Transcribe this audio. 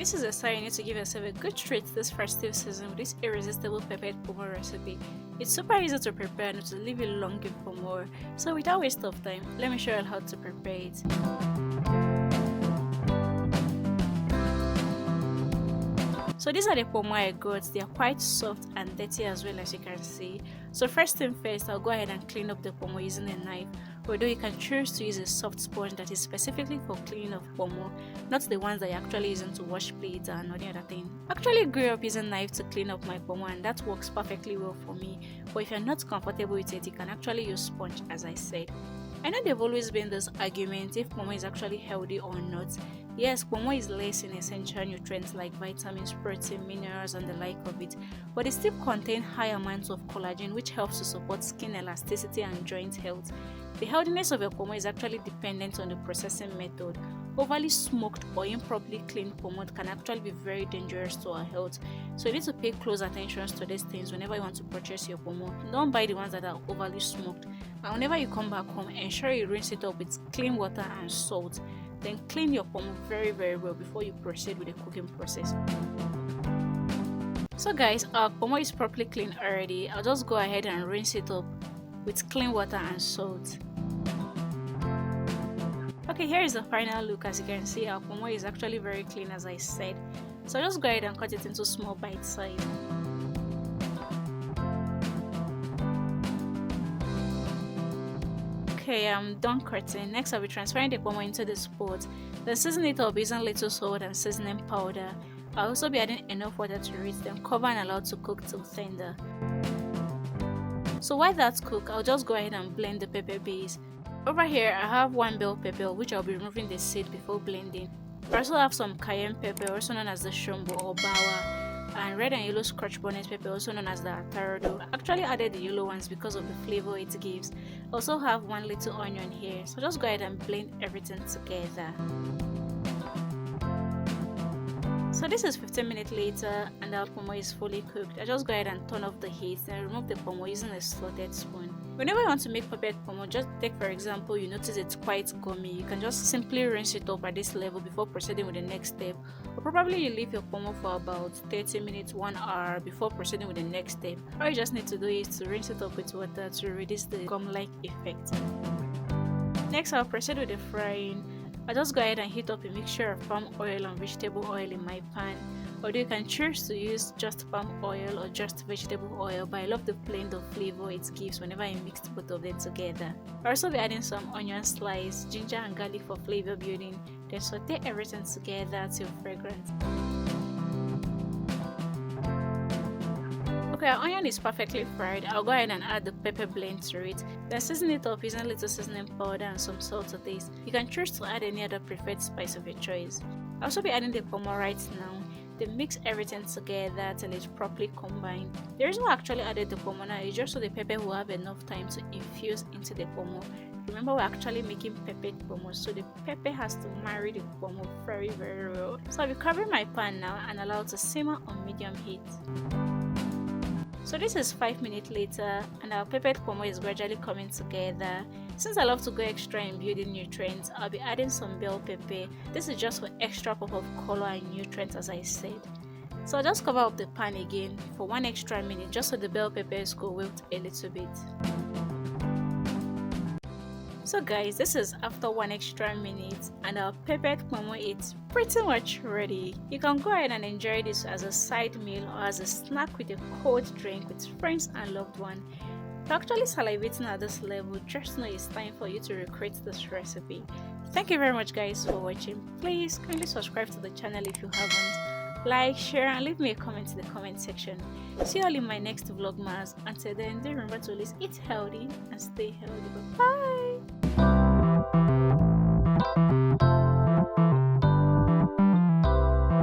This is a sign you need to give yourself a good treat this festive season with this irresistible peppered kpomo recipe. It's super easy to prepare and it will leave you longing for more. So without waste of time, let me show you how to prepare it. So these are the kpomo I got. They are quite soft and dirty as well, as you can see. So first thing first, I'll go ahead and clean up the kpomo using a knife. Although you can choose to use a soft sponge that is specifically for cleaning of kpomo, not the ones that you're actually using to wash plates and any other thing. I actually grew up using knife to clean up my kpomo and that works perfectly well for me. But if you're not comfortable with it, you can actually use sponge, as I said. I know there've always been this argument if kpomo is actually healthy or not. Yes, kpomo is less in essential nutrients like vitamins, protein, minerals and the like of it, but it still contains high amounts of collagen, which helps to support skin elasticity and joint health. The healthiness of your kpomo is actually dependent on the processing method. Overly smoked or improperly cleaned kpomo can actually be very dangerous to our health, so you need to pay close attention to these things whenever you want to purchase your kpomo. Don't buy the ones that are overly smoked, and whenever you come back home, ensure you rinse it up with clean water and salt. Then clean your kpomo very well before you proceed with the cooking process. So guys, our kpomo is properly cleaned already. I'll just go ahead and rinse it up with clean water and salt. Okay, here is the final look. As you can see, our kpomo is actually very clean, as I said. So I'll just go ahead and cut it into small bite size. Okay, I'm done cutting. Next, I'll be transferring the kpomo into this pot. Then season it up using little salt and seasoning powder. I'll also be adding enough water to it, then cover and allow it to cook till tender. So while that's cooked, I'll just go ahead and blend the pepper base. Over here, I have one bell pepper, which I'll be removing the seed before blending. I also have some cayenne pepper, also known as the shombo or bawa, and red and yellow scotch bonnet pepper, also known as the atarodo. I actually added the yellow ones because of the flavor it gives. I also have one little onion here, so just go ahead and blend everything together. So this is 15 minutes later and our kpomo is fully cooked. I just go ahead and turn off the heat and remove the kpomo using a slotted spoon. Whenever you want to make peppered kpomo, just take for example you notice it's quite gummy, you can just simply rinse it up at this level before proceeding with the next step. Or probably you leave your kpomo for about 30 minutes, 1 hour before proceeding with the next step. All you just need to do is to rinse it up with water to reduce the gum-like effect. Next, I'll proceed with the frying. I just go ahead and heat up a mixture of palm oil and vegetable oil in my pan. Although you can choose to use just palm oil or just vegetable oil, but I love the blend of flavor it gives whenever I mix both of them together. I'll also be adding some onion slice, ginger and garlic for flavor building, then saute everything together till fragrant. Okay, our onion is perfectly fried. I'll go ahead and add the pepper blend to it. Then season it up using a little seasoning powder and some salt to taste. You can choose to add any other preferred spice of your choice. I'll also be adding the kpomo right now. Then mix everything together till it's properly combined. The reason I actually added the kpomo now is just so the pepper will have enough time to infuse into the kpomo. Remember, we're actually making peppered kpomo, so the pepper has to marry the kpomo very well. So I'll be covering my pan now and allow it to simmer on medium heat. So this is 5 minutes later and our peppered kpomo is gradually coming together. Since I love to go extra in building nutrients, I'll be adding some bell pepper. This is just for extra pop of color and nutrients, as I said. So I'll just cover up the pan again for 1 extra minute just so the bell peppers go wilt a little bit. So guys, this is after 1 extra minute and our peppered kpomo is pretty much ready. You can go ahead and enjoy this as a side meal or as a snack with a cold drink with friends and loved one. If you're actually salivating at this level, just know it's time for you to recreate this recipe. Thank you very much guys for watching. Please kindly subscribe to the channel if you haven't. Like, share and leave me a comment in the comment section. See you all in my next vlogmas. Until then, do remember to always eat healthy and stay healthy. Bye!